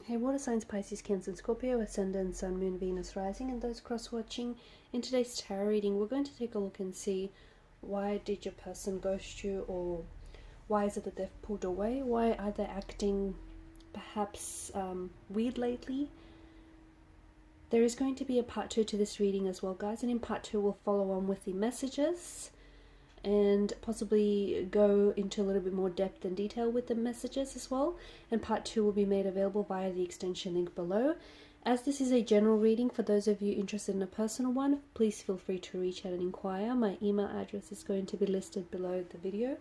Hey, water signs Pisces, Cancer, and Scorpio, Ascendant, Sun, Moon, Venus, Rising, and those cross-watching. In today's tarot reading, we're going to take a look and see why did your person ghost you, or why is it that they've pulled away? Why are they acting perhaps weird lately? There is going to be a part 2 to this reading as well, guys, and in part 2 we'll follow on with the messages and possibly go into a little bit more depth and detail with the messages as well. And part 2 will be made available via the extension link below. As this is a general reading, for those of you interested in a personal one, please feel free to reach out and inquire. My email address is going to be listed below the video,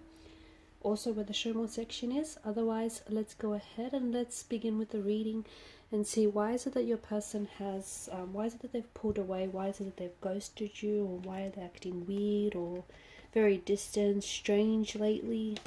also where the show more section is. Otherwise, let's go ahead and let's begin with the reading and see why is it that your person has, why is it that they've pulled away, why is it that they've ghosted you, or why are they acting weird or very distant, strange lately.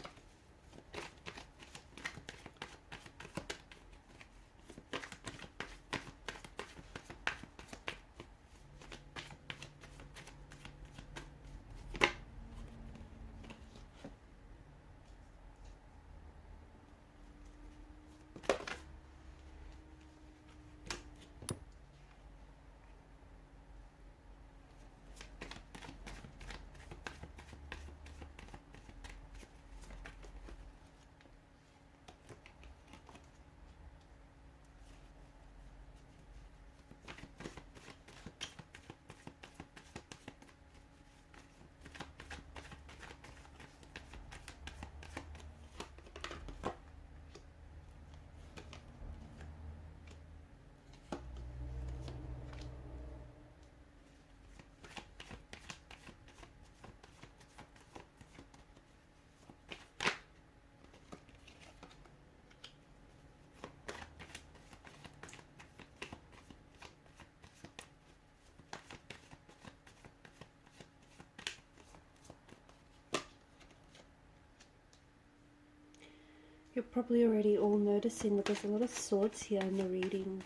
You're probably already all noticing that there's a lot of swords here in the reading.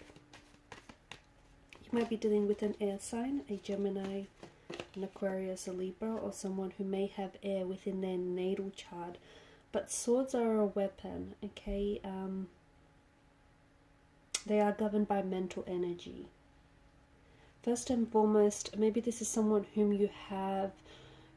You might be dealing with an air sign, a Gemini, an Aquarius, a Libra, or someone who may have air within their natal chart. But swords are a weapon, okay? They are governed by mental energy. First and foremost, maybe this is someone whom you have,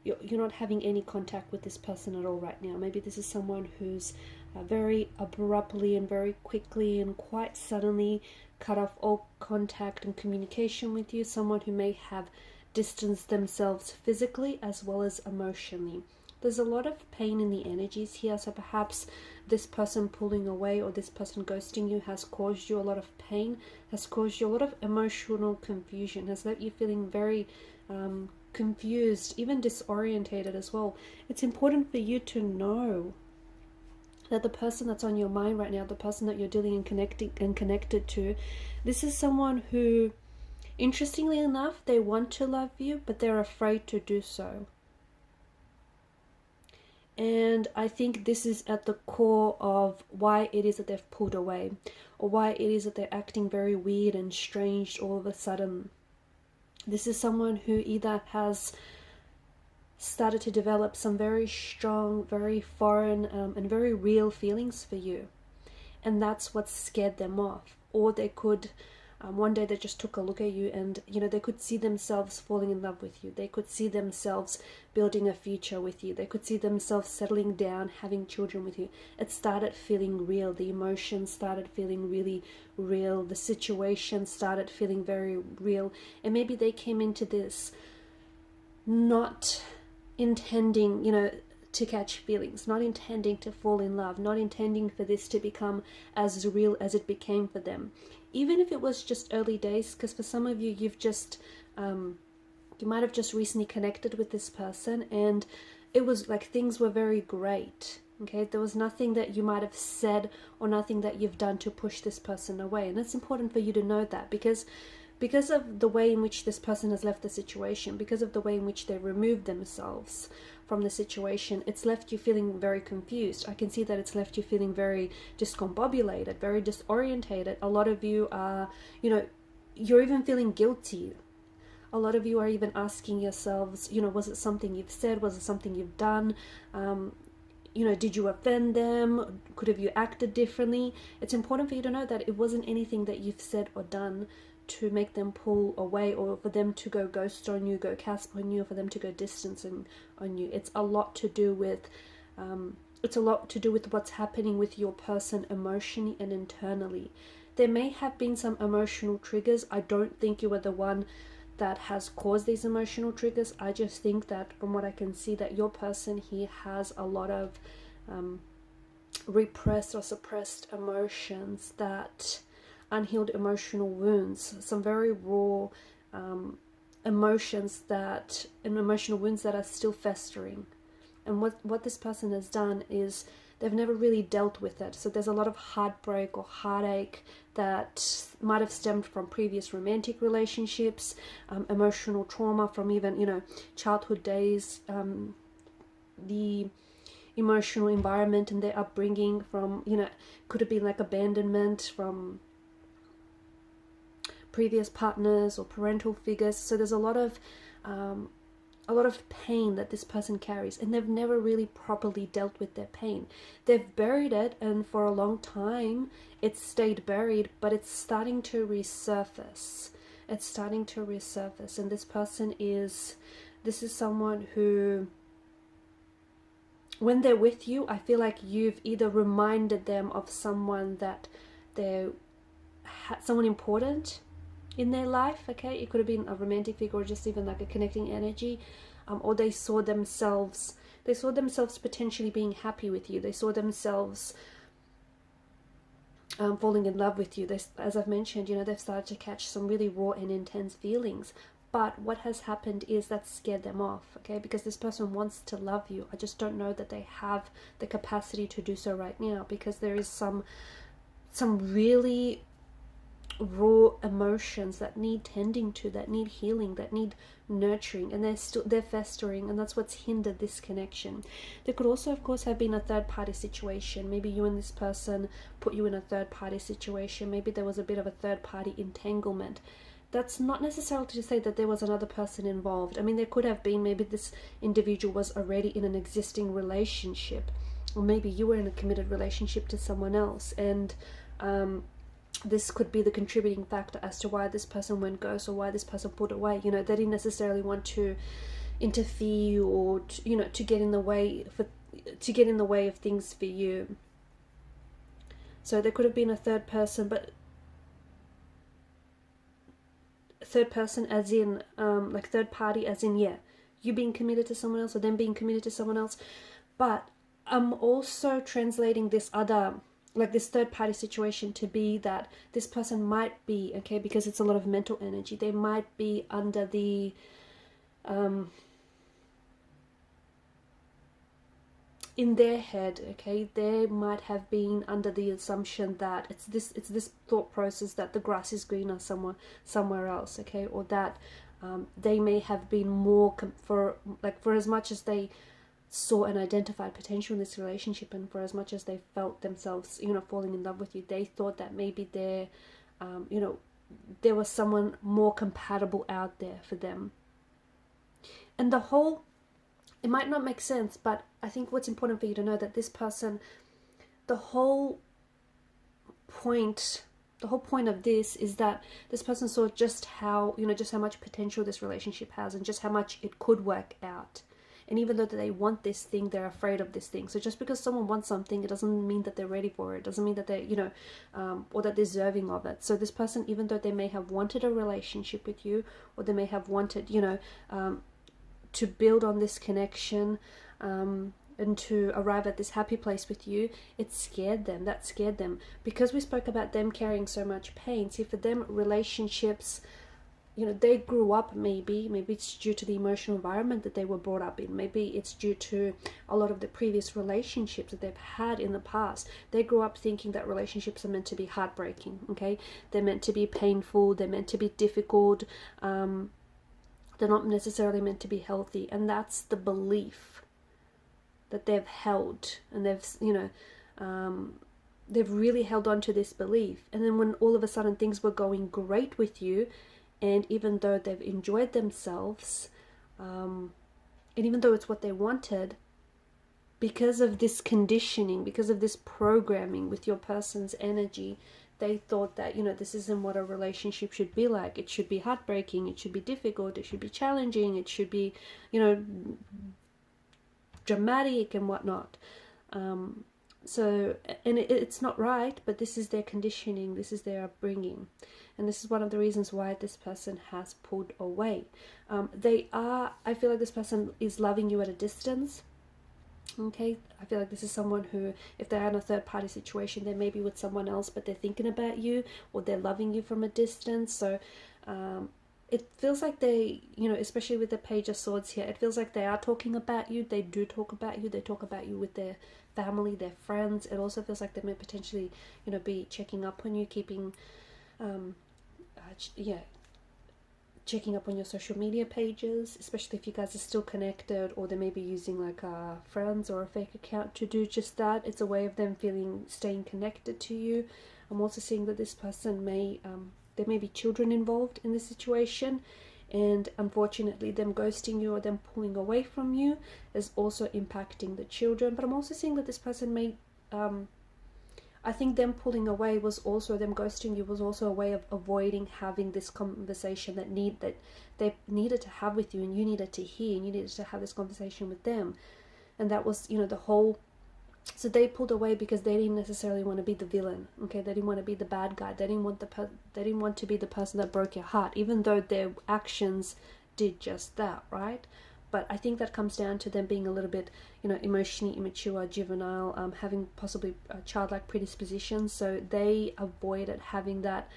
you're not having any contact with this person at all right now. Maybe this is someone who's very abruptly and very quickly and quite suddenly cut off all contact and communication with you. Someone who may have distanced themselves physically as well as emotionally. There's a lot of pain in the energies here, so perhaps this person pulling away or this person ghosting you has caused you a lot of pain, has caused you a lot of emotional confusion, has left you feeling very confused, even disorientated as well. It's important for you to know that the person that's on your mind right now, the person that you're dealing and connected to, this is someone who, interestingly enough, they want to love you, but they're afraid to do so. And I think this is at the core of why it is that they've pulled away, or why it is that they're acting very weird and strange all of a sudden. This is someone who either has started to develop some very strong, very foreign and very real feelings for you, and that's what scared them off. Or they could one day they just took a look at you and they could see themselves falling in love with you. They could see themselves building a future with you. They could see themselves settling down, having children with you. It started feeling real. The emotions started feeling really real. The situation started feeling very real. And maybe they came into this not intending, to catch feelings, not intending to fall in love, not intending for this to become as real as it became for them. Even if it was just early days, because for some of you, you've just, you might have just recently connected with this person and it was like things were very great, okay? There was nothing that you might have said or nothing that you've done to push this person away. And it's important for you to know that because of the way in which this person has left the situation, because of the way in which they removed themselves from the situation, it's left you feeling very confused. I can see that it's left you feeling very discombobulated, very disorientated. A lot of you are, you're even feeling guilty. A lot of you are even asking yourselves, was it something you've said? Was it something you've done? you know, did you offend them? Could have you acted differently? It's important for you to know that it wasn't anything that you've said or done to make them pull away, or for them to go ghost on you, go casp on you, or for them to go distancing on you. It's a lot to do with what's happening with your person emotionally and internally. There may have been some emotional triggers. I don't think you were the one that has caused these emotional triggers. I just think that from what I can see, that your person here has a lot of repressed or suppressed emotions, that unhealed emotional wounds, some very raw emotions and emotional wounds that are still festering. And what this person has done is they've never really dealt with it. So there's a lot of heartbreak or heartache that might have stemmed from previous romantic relationships, emotional trauma from even, you know, childhood days, the emotional environment and their upbringing from, you know, could have been like abandonment from previous partners or parental figures. So there's a lot of pain that this person carries, and they've never really properly dealt with their pain. They've buried it, and for a long time it's stayed buried, but it's starting to resurface. It's starting to resurface. And this is someone who, when they're with you, I feel like you've either reminded them of someone that they're someone important in their life, okay? It could have been a romantic figure or just even like a connecting energy, or they saw themselves potentially being happy with you. They saw themselves falling in love with you. As I've mentioned, you know, they've started to catch some really raw and intense feelings. But what has happened is that scared them off, okay? Because this person wants to love you. I just don't know that they have the capacity to do so right now, because there is some really raw emotions that need tending to, that need healing, that need nurturing, and they're festering, and that's what's hindered this connection. There could also, of course, have been a third party situation. Maybe you and this person put you in a third party situation. Maybe there was a bit of a third party entanglement. That's not necessarily to say that there was another person involved. I mean, there could have been. Maybe this individual was already in an existing relationship, or maybe you were in a committed relationship to someone else, and this could be the contributing factor as to why this person went ghost or why this person pulled away. You know, they didn't necessarily want to interfere or to get in the way of things for you. So there could have been a third person, but third person as in like third party as in, yeah, you being committed to someone else or them being committed to someone else. But I'm also translating this other, like this third party situation, to be that this person might be, okay, because it's a lot of mental energy, they might be under the in their head, okay, they might have been under the assumption that it's this thought process that the grass is greener somewhere else, okay, or that they may have been more for as much as they saw and identified potential in this relationship, and for as much as they felt themselves, falling in love with you, they thought that maybe there was someone more compatible out there for them. And it might not make sense, but I think what's important for you to know that this person, the whole point of this is that this person saw just how much potential this relationship has and just how much it could work out. And even though they want this thing, they're afraid of this thing. So just because someone wants something, it doesn't mean that they're ready for it. It doesn't mean that they're, or that they're deserving of it. So this person, even though they may have wanted a relationship with you, or they may have wanted, to build on this connection, and to arrive at this happy place with you, it scared them. That scared them. Because we spoke about them carrying so much pain. See, for them, relationships, they grew up, maybe it's due to the emotional environment that they were brought up in. Maybe it's due to a lot of the previous relationships that they've had in the past. They grew up thinking that relationships are meant to be heartbreaking, okay? They're meant to be painful, they're meant to be difficult, they're not necessarily meant to be healthy. And that's the belief that they've held, and they've really held on to this belief. And then when all of a sudden things were going great with you, and even though they've enjoyed themselves, and even though it's what they wanted, because of this conditioning, because of this programming with your person's energy, they thought that, you know, this isn't what a relationship should be like. It should be heartbreaking, it should be difficult, it should be challenging, it should be, you know, dramatic and whatnot. So, and it's not right, but this is their conditioning, this is their upbringing. And this is one of the reasons why this person has pulled away. I feel like this person is loving you at a distance. Okay, I feel like this is someone who, if they're in a third party situation, they may be with someone else, but they're thinking about you, or they're loving you from a distance. So it feels like they, you know, especially with the Page of Swords here, it feels like they are talking about you. They do talk about you. They talk about you with their family, their friends. It also feels like they may potentially, you know, be checking up on you, keeping, checking up on your social media pages, especially if you guys are still connected, or they may be using like friends or a fake account to do just that. It's a way of them staying connected to you. I'm also seeing that this person there may be children involved in this situation, and unfortunately them ghosting you or them pulling away from you is also impacting the children. But I'm also seeing that this person may I think them pulling away was also, them ghosting you was also a way of avoiding having this conversation that they needed to have with you, and you needed to hear, and you needed to have this conversation with them. And that was, you know, the whole. So they pulled away because they didn't necessarily want to be the villain. Okay, they didn't want to be the bad guy. They didn't want to be the person that broke your heart, even though their actions did just that, right? But I think that comes down to them being a little bit, you know, emotionally immature, juvenile, having possibly childlike predispositions. So they avoided having that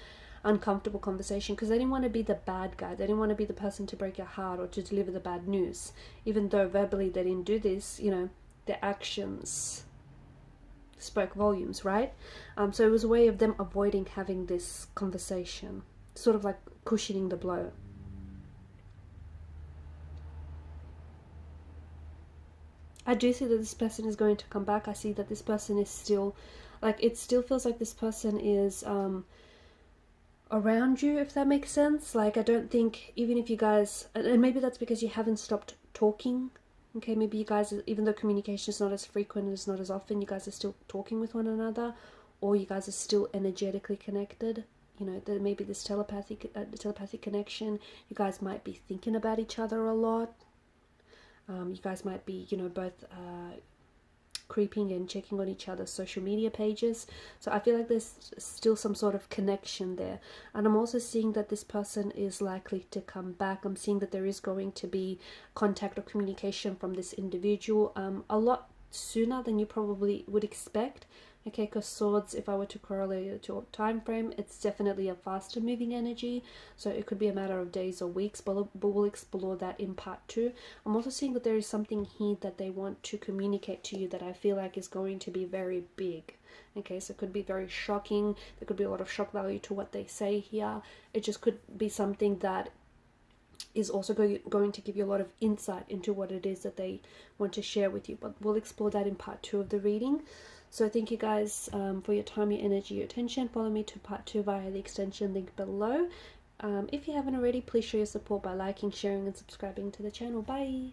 uncomfortable conversation because they didn't want to be the bad guy. They didn't want to be the person to break your heart or to deliver the bad news. Even though verbally they didn't do this, you know, their actions spoke volumes, right? So it was a way of them avoiding having this conversation, sort of like cushioning the blow. I do see that this person is going to come back. I see that this person is still, like, it still feels like this person is around you, if that makes sense. Like, I don't think, even if you guys, and maybe that's because you haven't stopped talking. Okay, maybe you guys, even though communication is not as frequent and it's not as often, you guys are still talking with one another, or you guys are still energetically connected. You know, there may be this telepathic connection. You guys might be thinking about each other a lot. You guys might be, you know, both creeping and checking on each other's social media pages. So I feel like there's still some sort of connection there. And I'm also seeing that this person is likely to come back. I'm seeing that there is going to be contact or communication from this individual a lot sooner than you probably would expect. Okay, because swords, if I were to correlate it to a time frame, it's definitely a faster moving energy. So it could be a matter of days or weeks, but we'll explore that in part 2. I'm also seeing that there is something here that they want to communicate to you that I feel like is going to be very big. Okay, so it could be very shocking. There could be a lot of shock value to what they say here. It just could be something that is also going to give you a lot of insight into what it is that they want to share with you. But we'll explore that in part 2 of the reading. So thank you guys for your time, your energy, your attention. Follow me to part 2 via the extension link below. If you haven't already, please show your support by liking, sharing and subscribing to the channel. Bye!